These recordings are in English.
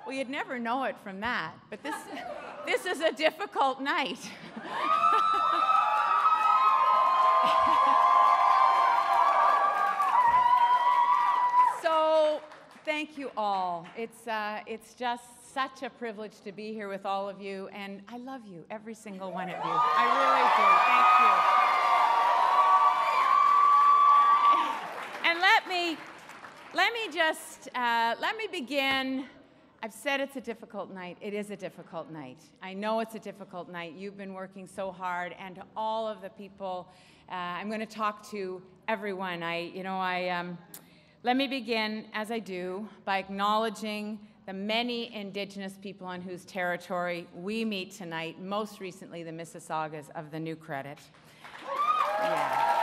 Well, you'd never know it from that, but this is a difficult night. So, thank you all. It's just such a privilege to be here with all of you, and I love you, every single one of you. I really do. Thank you. And let me begin. I've said it's a difficult night. It is a difficult night. I know it's a difficult night. You've been working so hard, and to all of the people, I'm going to talk to everyone. Let me begin, as I do, by acknowledging the many Indigenous people on whose territory we meet tonight, most recently the Mississaugas of the New Credit. Yeah.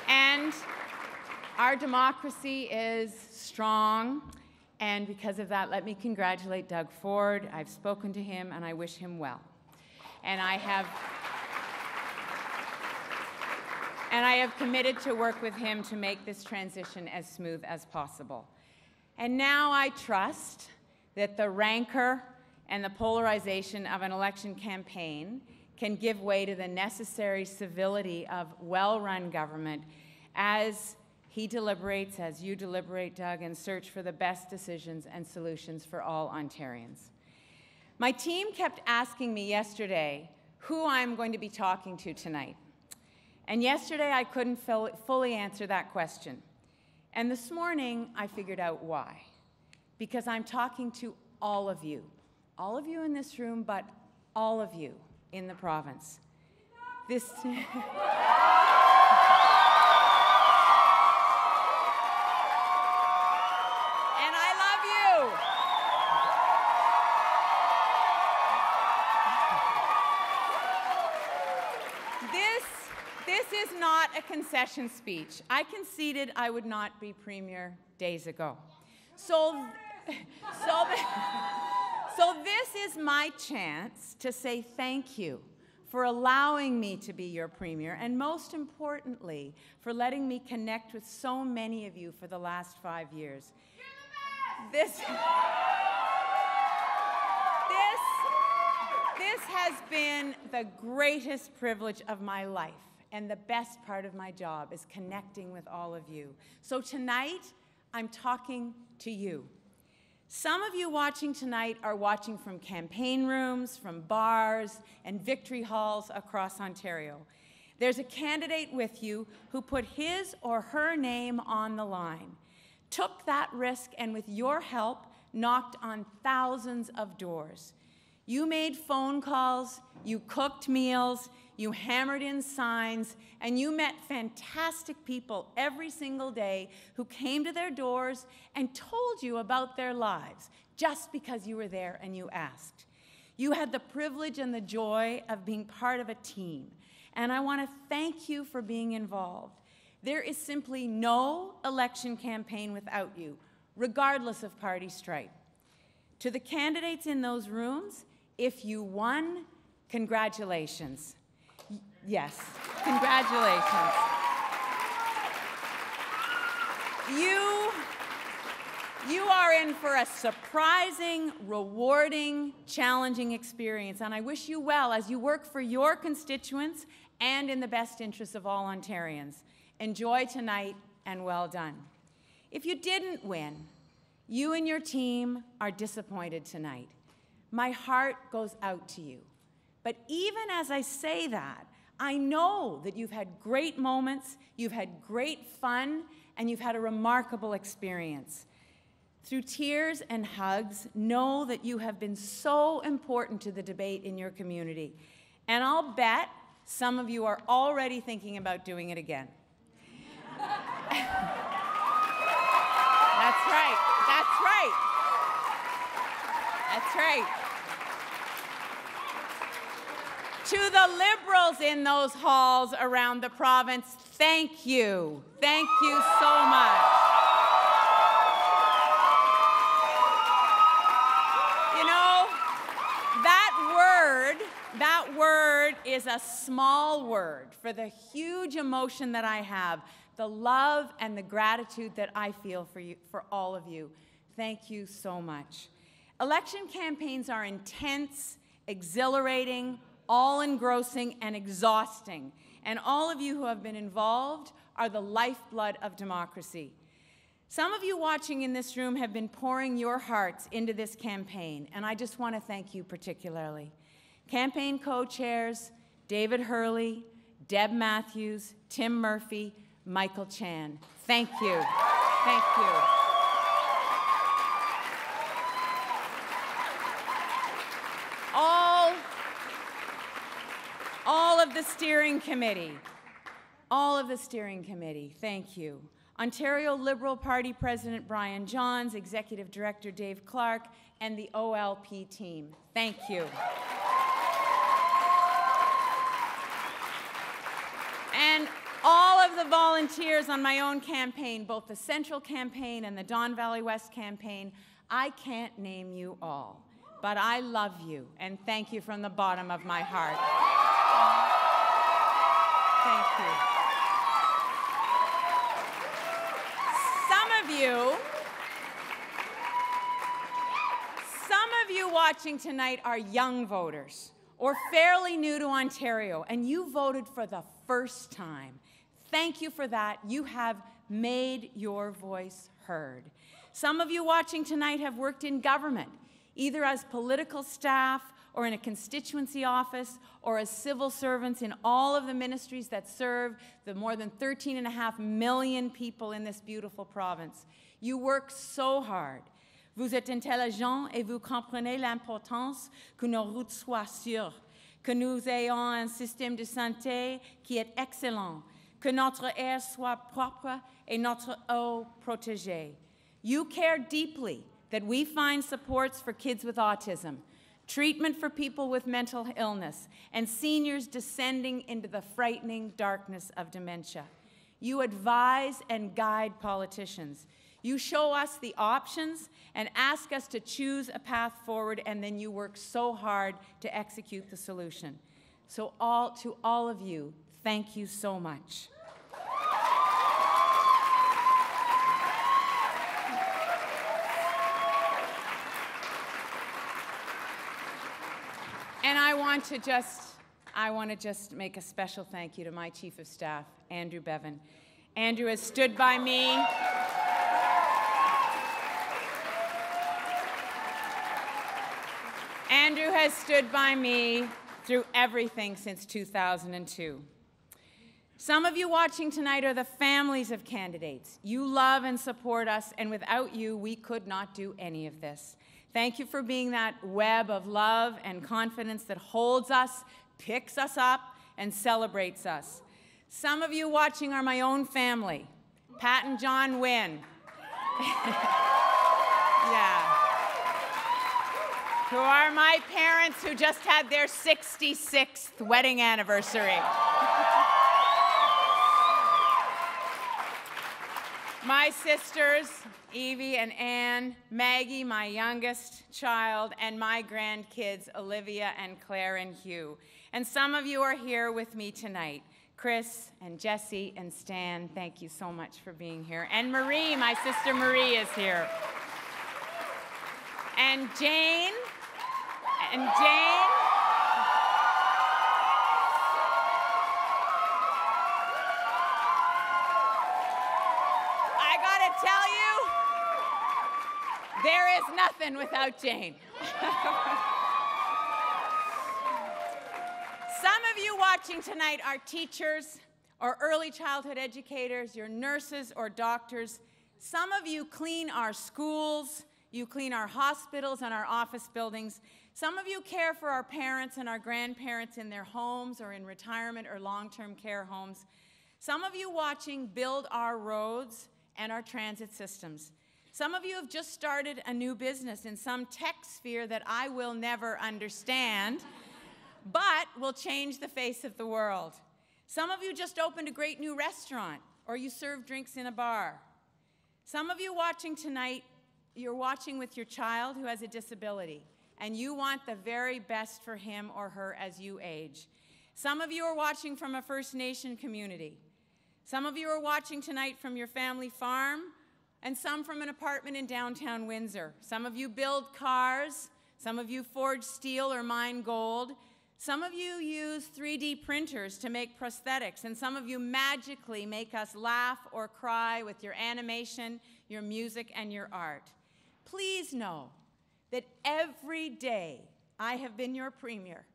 And our democracy is strong, and because of that, let me congratulate Doug Ford. I've spoken to him, and I wish him well. And I have committed to work with him to make this transition as smooth as possible. And now I trust that the rancor and the polarization of an election campaign can give way to the necessary civility of well-run government as he deliberates, as you deliberate, Doug, and search for the best decisions and solutions for all Ontarians. My team kept asking me yesterday who I'm going to be talking to tonight. And yesterday I couldn't fully answer that question. And this morning I figured out why. Because I'm talking to all of you in this room, but all of you in the province. This is not a concession speech. I conceded I would not be Premier days ago. So this is my chance to say thank you for allowing me to be your Premier, and most importantly, for letting me connect with so many of you for the last 5 years. This has been the greatest privilege of my life. And the best part of my job is connecting with all of you. So tonight, I'm talking to you. Some of you watching tonight are watching from campaign rooms, from bars, and victory halls across Ontario. There's a candidate with you who put his or her name on the line, took that risk, and with your help, knocked on thousands of doors. You made phone calls, you cooked meals, you hammered in signs, and you met fantastic people every single day who came to their doors and told you about their lives just because you were there and you asked. You had the privilege and the joy of being part of a team, and I want to thank you for being involved. There is simply no election campaign without you, regardless of party stripe. To the candidates in those rooms, if you won, congratulations. Yes, congratulations. You are in for a surprising, rewarding, challenging experience, and I wish you well as you work for your constituents and in the best interests of all Ontarians. Enjoy tonight, and well done. If you didn't win, you and your team are disappointed tonight. My heart goes out to you. But even as I say that, I know that you've had great moments, you've had great fun, and you've had a remarkable experience. Through tears and hugs, know that you have been so important to the debate in your community. And I'll bet some of you are already thinking about doing it again. That's right. That's right. That's right. To the Liberals in those halls around the province, thank you. Thank you so much. You know, that word is a small word for the huge emotion that I have, the love and the gratitude that I feel for you, for all of you. Thank you so much. Election campaigns are intense, exhilarating, all-engrossing, and exhausting. And all of you who have been involved are the lifeblood of democracy. Some of you watching in this room have been pouring your hearts into this campaign, and I just want to thank you particularly. Campaign co-chairs, David Hurley, Deb Matthews, Tim Murphy, Michael Chan. Thank you. Thank you. All of the steering committee, thank you. Ontario Liberal Party President Brian Johns, Executive Director Dave Clark, and the OLP team, thank you. And all of the volunteers on my own campaign, both the Central campaign and the Don Valley West campaign, I can't name you all, but I love you, and thank you from the bottom of my heart. Thank you. Some of you watching tonight are young voters or fairly new to Ontario, and you voted for the first time. Thank you for that. You have made your voice heard. Some of you watching tonight have worked in government, either as political staff or in a constituency office or as civil servants in all of the ministries that serve the more than 13.5 million people in this beautiful province. You work so hard. Vous êtes intelligents et vous comprenez l'importance que nos routes soient sûres, que nous ayons un système de santé qui est excellent, que notre air soit propre et notre eau protégée. You care deeply that we find supports for kids with autism, treatment for people with mental illness, and seniors descending into the frightening darkness of dementia. You advise and guide politicians. You show us the options and ask us to choose a path forward, and then you work so hard to execute the solution. So to all of you, thank you so much. And I want to just make a special thank you to my Chief of Staff, Andrew Bevan. Andrew has stood by me. Andrew has stood by me through everything since 2002. Some of you watching tonight are the families of candidates. You love and support us, and without you, we could not do any of this. Thank you for being that web of love and confidence that holds us, picks us up, and celebrates us. Some of you watching are my own family, Pat and John Wynne. Yeah. Who are my parents who just had their 66th wedding anniversary. My sisters, Evie and Anne, Maggie, my youngest child, and my grandkids, Olivia and Claire and Hugh. And some of you are here with me tonight. Chris and Jesse and Stan, thank you so much for being here. And Marie, my sister Marie is here. And Jane, I gotta tell you, there is nothing without Jane. Some of you watching tonight are teachers or early childhood educators, you're nurses or doctors. Some of you clean our schools, you clean our hospitals and our office buildings. Some of you care for our parents and our grandparents in their homes or in retirement or long-term care homes. Some of you watching build our roads and our transit systems. Some of you have just started a new business in some tech sphere that I will never understand, but will change the face of the world. Some of you just opened a great new restaurant, or you serve drinks in a bar. Some of you watching tonight, you're watching with your child who has a disability, and you want the very best for him or her as you age. Some of you are watching from a First Nation community. Some of you are watching tonight from your family farm and some from an apartment in downtown Windsor. Some of you build cars, some of you forge steel or mine gold, some of you use 3D printers to make prosthetics, and some of you magically make us laugh or cry with your animation, your music, and your art. Please know that every day I have been your premier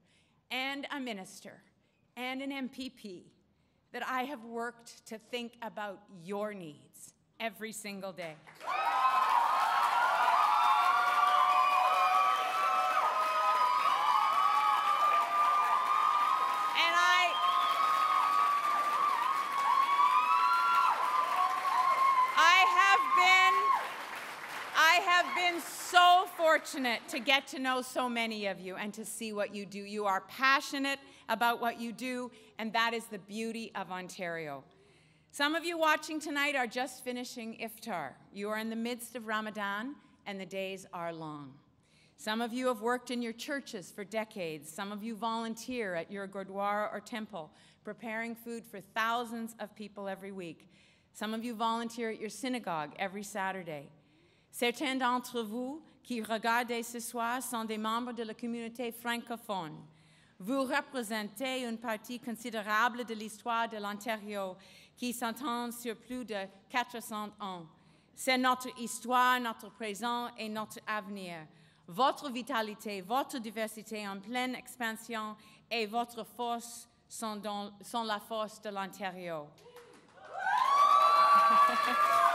and a minister and an MPP, that I have worked to think about your needs every single day. And I have been so fortunate to get to know so many of you and to see what you do. You are passionate about what you do, and that is the beauty of Ontario. Some of you watching tonight are just finishing iftar. You are in the midst of Ramadan, and the days are long. Some of you have worked in your churches for decades. Some of you volunteer at your gurdwara or temple, preparing food for thousands of people every week. Some of you volunteer at your synagogue every Saturday. Certains d'entre vous qui regardent ce soir sont des membres de la communauté francophone. Vous représentez une partie considérable de l'histoire de l'Ontario qui s'entend sur plus de 400 ans. C'est notre histoire, notre présent et notre avenir. Votre vitalité, votre diversité en pleine expansion et votre force sont la force de l'Ontario.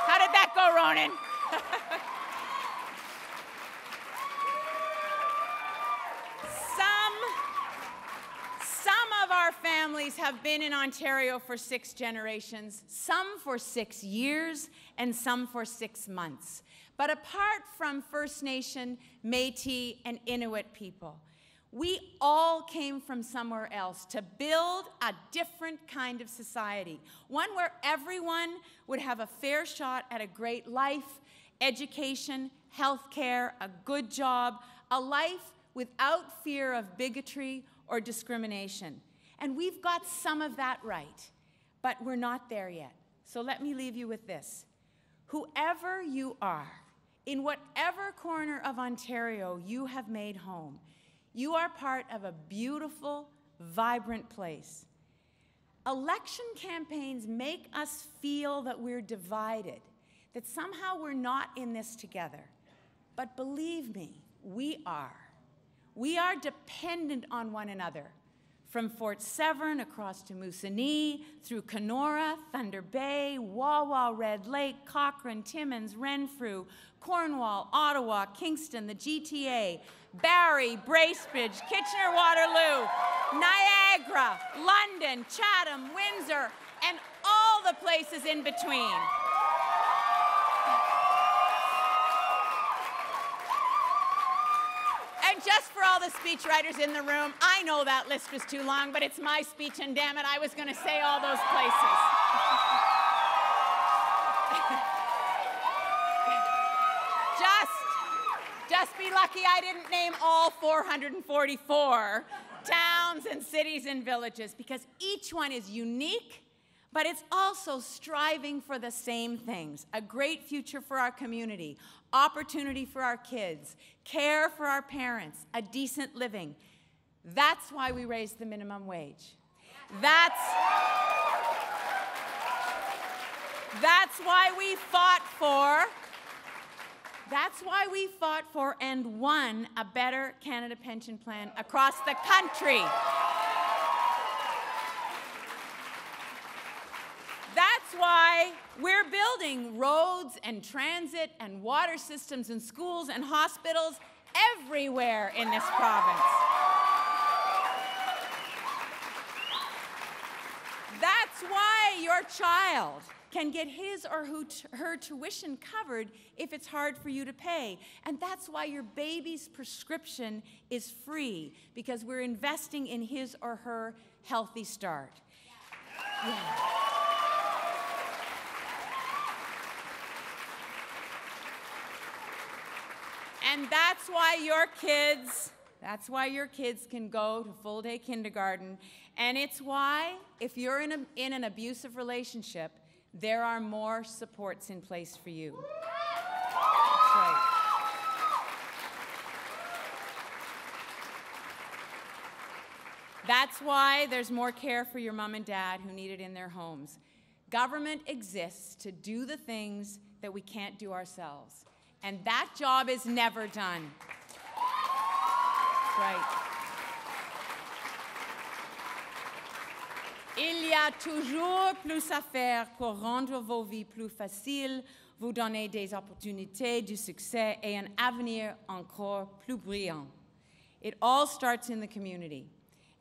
How did that go, Ronan? Some of our families have been in Ontario for 6 generations, some for 6 years, and some for 6 months. But apart from First Nation, Métis, and Inuit people, we all came from somewhere else to build a different kind of society, one where everyone would have a fair shot at a great life, education, health care, a good job, a life without fear of bigotry or discrimination. And we've got some of that right, but we're not there yet. So let me leave you with this. Whoever you are, in whatever corner of Ontario you have made home, you are part of a beautiful, vibrant place. Election campaigns make us feel that we're divided, that somehow we're not in this together. But believe me, we are. We are dependent on one another. From Fort Severn across to Moosonee, through Kenora, Thunder Bay, Wawa, Red Lake, Cochrane, Timmins, Renfrew, Cornwall, Ottawa, Kingston, the GTA, Barrie, Bracebridge, Kitchener-Waterloo, Niagara, London, Chatham, Windsor, and all the places in between. And just for all the speechwriters in the room, I know that list was too long, but it's my speech, and damn it, I was going to say all those places. Just be lucky I didn't name all 444 towns and cities and villages, because each one is unique, but it's also striving for the same things: a great future for our community, opportunity for our kids, care for our parents, a decent living. That's why we raised the minimum wage. That's why we fought for and won a better Canada pension plan across the country. That's why we're building roads and transit and water systems and schools and hospitals everywhere in this province. That's why your child can get his or her tuition covered if it's hard for you to pay. And that's why your baby's prescription is free, because we're investing in his or her healthy start. Yeah. And that's why your kids can go to full-day kindergarten. And it's why, if you're in an abusive relationship, There are more supports in place for you. That's right. That's why there's more care for your mom and dad who need it in their homes. Government exists to do the things that we can't do ourselves. And that job is never done. That's right. Il y a toujours plus à faire pour rendre vos vies plus faciles, vous donner des opportunités, du succès et un avenir encore plus brillant. It all starts in the community.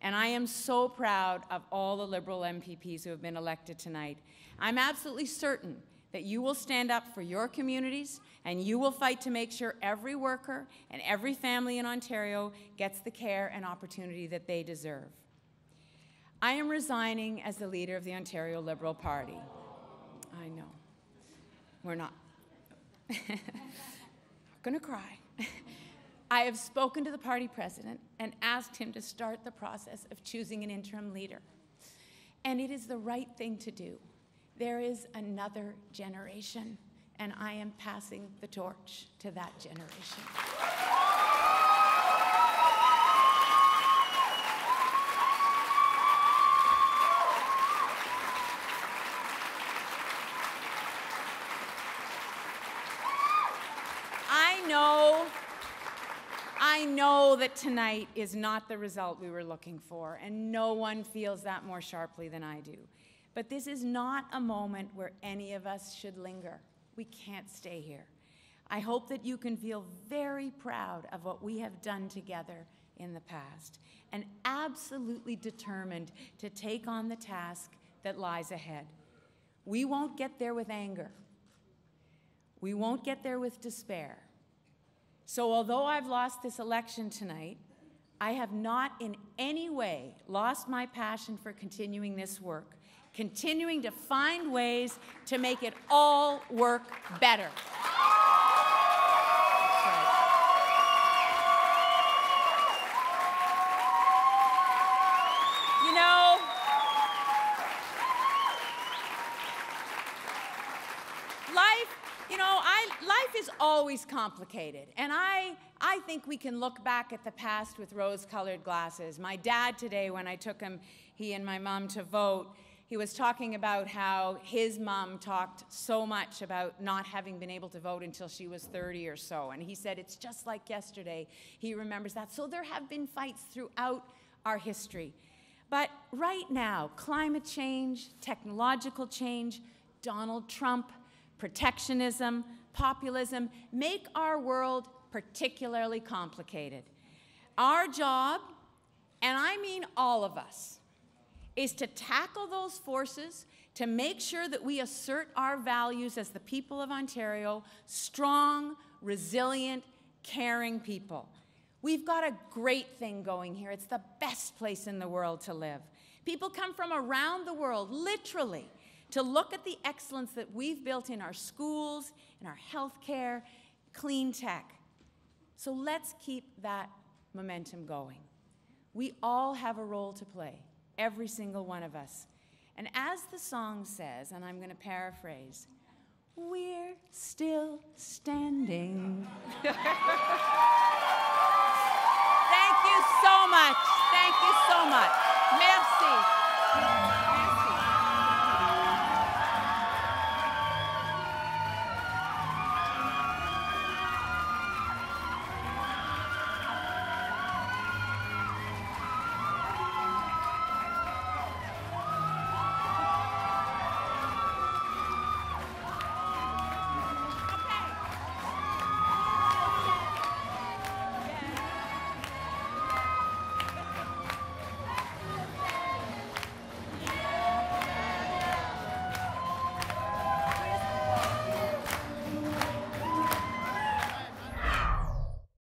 And I am so proud of all the Liberal MPPs who have been elected tonight. I'm absolutely certain that you will stand up for your communities and you will fight to make sure every worker and every family in Ontario gets the care and opportunity that they deserve. I am resigning as the leader of the Ontario Liberal Party. I know. We're not. I'm gonna cry. I have spoken to the party president and asked him to start the process of choosing an interim leader. And it is the right thing to do. There is another generation, and I am passing the torch to that generation. I know that tonight is not the result we were looking for, and no one feels that more sharply than I do. But this is not a moment where any of us should linger. We can't stay here. I hope that you can feel very proud of what we have done together in the past, and absolutely determined to take on the task that lies ahead. We won't get there with anger. We won't get there with despair. So although I've lost this election tonight, I have not in any way lost my passion for continuing this work, continuing to find ways to make it all work better. That's right. You know, life is always complicated, and I think we can look back at the past with rose-colored glasses. My dad today, when I took he and my mom to vote, he was talking about how his mom talked so much about not having been able to vote until she was 30 or so, and he said it's just like yesterday. He remembers that. So there have been fights throughout our history. But right now, climate change, technological change, Donald Trump, protectionism, populism make our world particularly complicated. Our job, and I mean all of us, is to tackle those forces, to make sure that we assert our values as the people of Ontario, strong, resilient, caring people. We've got a great thing going here. It's the best place in the world to live. People come from around the world, literally, to look at the excellence that we've built in our schools, in our healthcare, clean tech. So let's keep that momentum going. We all have a role to play, every single one of us. And as the song says, and I'm going to paraphrase, we're still standing. Thank you so much. Thank you so much. Merci. Merci.